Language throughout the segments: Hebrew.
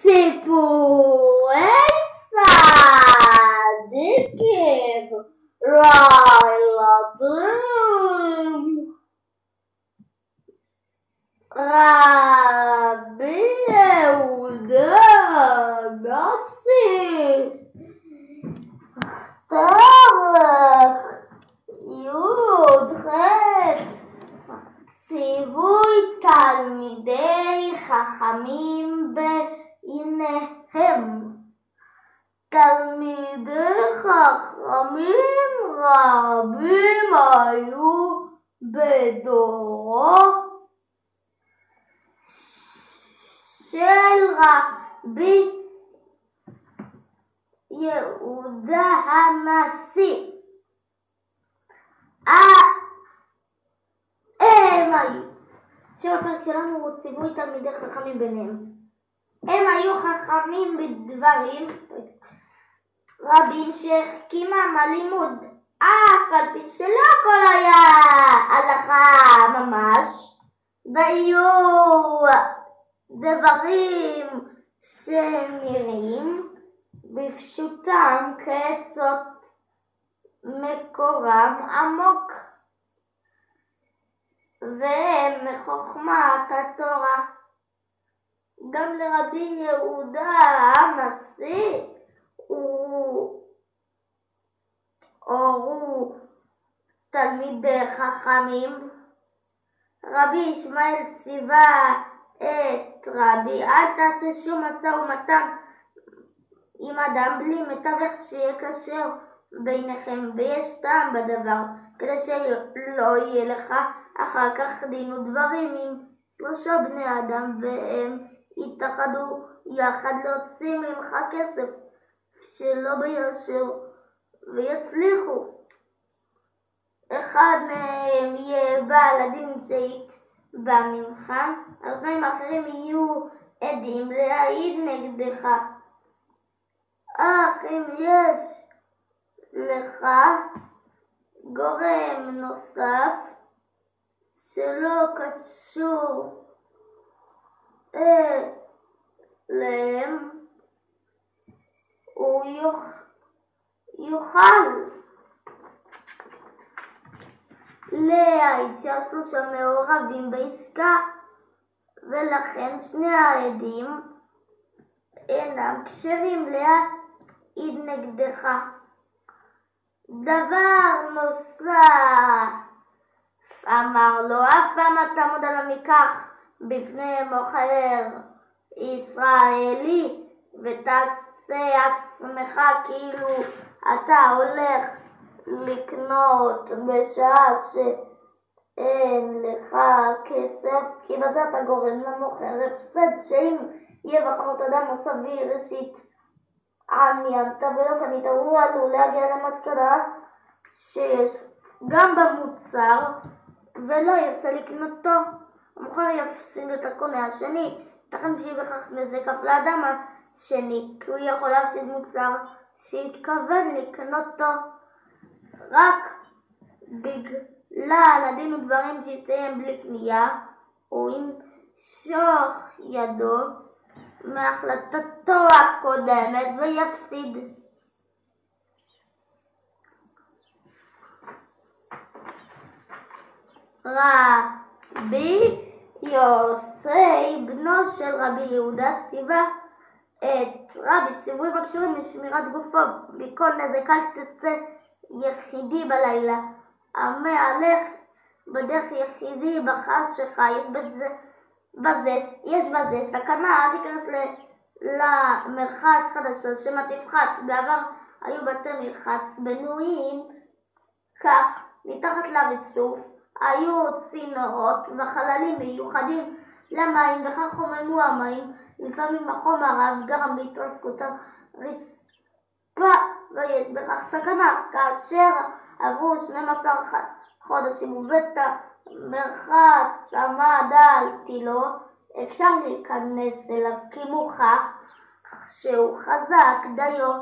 סיפורי צדיקים לילדים. רבי יהודה הנשיא, פרק י"ח, ציווי תלמידי חכמים בעיניהם. תלמידי חכמים רבים היו בדורו של רבי יהודה הנשיא. שם הפרק שלנו הוא ציווי תלמידי חכמים ביניהם. הם היו חכמים בדברים רבים שהחכימם הלימוד, אף על פי שלא הכל היה הלכה ממש, והיו דברים שנראים בפשוטם כעצות מקורם עמוק, והם מחוכמת התורה. גם לרבי יהודה הנשיא הורו תלמידי חכמים. רבי ישמעאל ציווה את רבי, אל תעשה שום משא ומתן עם אדם בלי מתווך שיהיה כשר ביניכם, ויש טעם בדבר, כדי שלא יהיה לך אחר כך דין ודברים עם 3 בני אדם, והם יתאחדו יחד להוציא ממך כסף שלא ביושר ויצליחו. אחד מהם יהיה בעל הדין שיתבע ממך, השניים האחרים יהיו עדים להעיד נגדך. אך אם יש לך גורם נוסף שלא קשור אליהם, הוא יוכל להעיד ש3 מעורבים בעסקה, ולכן 2 העדים אינם כשרים להעיד נגדך. דבר נוסף, אמר לו, אף פעם תעמוד על המיקח בפני מוכר ישראלי ותעשה עצמך כאילו אתה הולך לקנות בשעה שאין לך כסף, כי בזה אתה גורם למוכר הפסד, שאם יהיה בחנות אדם נוסף ראשית עניינת ולא קנית, הוא עלול להגיע למסקנה שיש גם במוצר ולא ירצה לקנותו. המוכר יפסיד את הקונה השני, ייתכן שיהיה בכך נזק אף לאדם השני, כי הוא יכול להפסיד מוצר שהתכוון לקנותו. רק בגלל הדין ודברים שיציין בלי קנייה, הוא ימשוך ידו מהחלטתו הקודמת ויפסיד. רבי יוסי בנו של רבי יהודה ציווה את רבי ציווי בקשורים לשמירת גופו. בכל נזק אל תצא יחידי בלילה, המהלך בדרך יחידי בחשכה, יש בזה סכנה, אל תיכנס למרחץ חדשה שמא תפחת. בעבר היו בתי מרחץ בנויים כך, מתחת לריצוף היו צינורות וחללים מיוחדים למים, וכך חוממו המים. לפעמים החום הרב גרם בהתרסקות הרצפה, ויש בכך סכנה. כאשר עברו 12 חודשים ובית המרחץ עמד על תילו, אפשר להיכנס אליו, כי מוכח שהוא חזק דיו.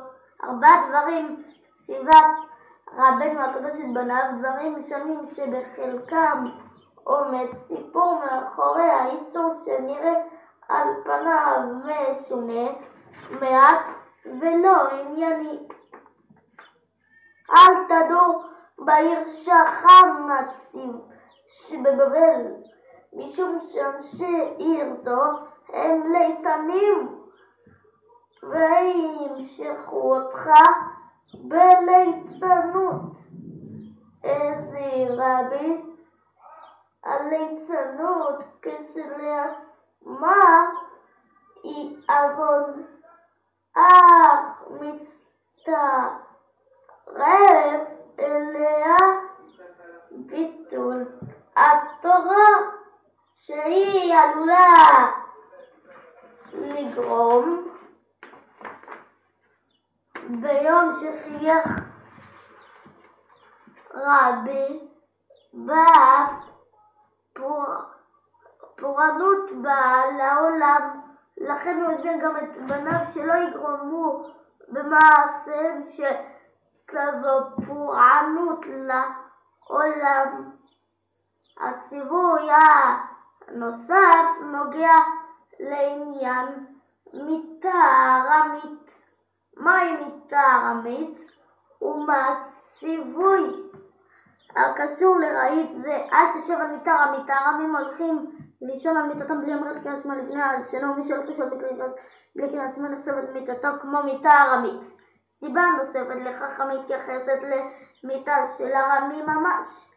4 דברים ציווה רבנו הקדוש את בניו, דברים שונים שבחלקם עומד סיפור מאחורי האיסור שנראה על פניו משונה מעט ולא ענייני. אל תדור בעיר שחם נציב שבבבל, משום שאנשי עיר זו הם ליצנים וימשכו אותך בליצנות. הזהירה בי הליצנות כשלעצמה היא עוון, אך מצטרף אליה ביטול התורה, שהיא עלולה לגרום ביום שחייך רבי בפורענות באה לעולם. לכן הוא הזהיר גם את בניו שלא יגרמו במעשיהם שכזו פורענות לעולם. הציווי הנוסף נוגע לעניין מיתה ארמית. מהי מיתה ארמית ומה הציווי הקשור לרהיט זה? אל תשב על מיתה ארמית. הארמים הולכים לישון על מיטתם בלי אמרת קריאת שמע לפני השינה, ומי שהולך לישון בלי קריאת שמע נחשבת מיטתו כמו מיתה ארמית. סיבה נוספת לכך המתייחסת למיתה של ארמי ממש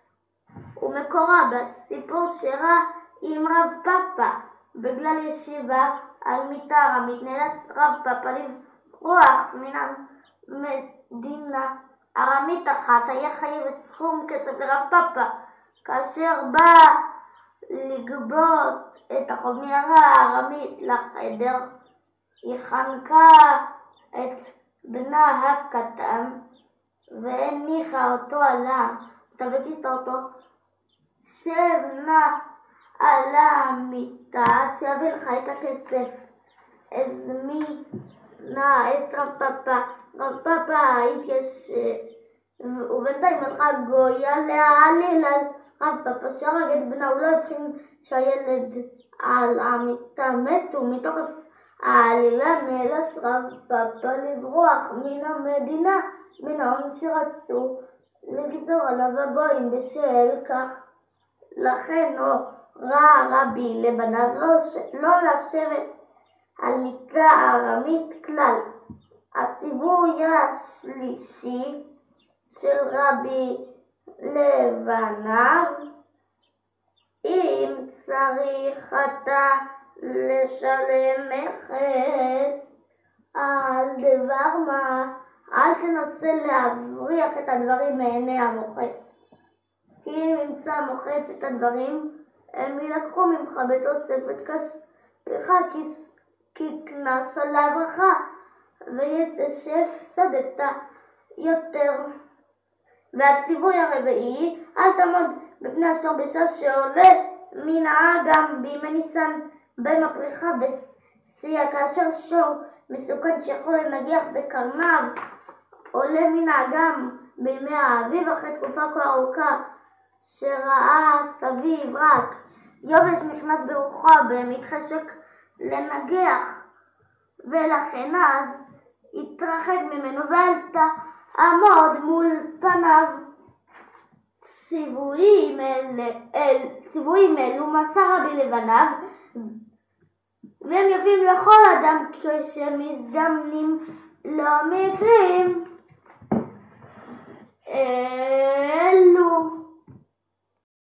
ומקורה בסיפור שראה עם רב פאפה. בגלל ישיבה על מיתה ארמית נאלץ רב פאפה לברוח מן המדינה. ארמית אחת היה חייבת סכום כסף לרב פאפה. כאשר בא לגבות את החוב מיהרה הארמית לחדר, היא חנקה את בנה הקטן והניחה אותו עלה. תבקיסה אותו, שב נא על המיטה שיביא לך את הכסף. הזמין נא את רב פאפה. רב פאפה התיישב, ובינתיים הלכה גויה להעליל על רב פאפה שהרג את בנה. הוא לא הבחין שהילד על המיטה מת, ומתוקף העלילה נאלץ רב פאפה לברוח מן המדינה מן ההון שרצו לגזור עליו הגויים בשל כך. לכן הורה רבי לבניו לא לשבת על מיטה ארמית כלל. הציווי השלישי של רבי לבניו: אם צריך אתה לשלם מכס על דבר מה, אל תנסה להבריח את הדברים מעיני המוכס, כי אם ימצא המוכס את הדברים הם ילקחו ממך בתוספת כספך כקנס על הברכה, ויצא שהפסדת יותר. והציווי הרביעי: אל תעמוד בפני השור בשעה שעולה מן האגם בימי ניסן במפריחה בשיאה, כאשר שור מסוכן שיכול לנגח בקרניו עולה מן האגם בימי האביב אחרי תקופה כה ארוכה שראה סביב רק יובש נכנס ברוחו במתחשק לנגח, ולכן אז התרחק ממנו ואל תעמוד מול פניו. ציוויים אלו מסר רבי לבניו, והם יפים לכל אדם כשמזדמנים לו מקרים.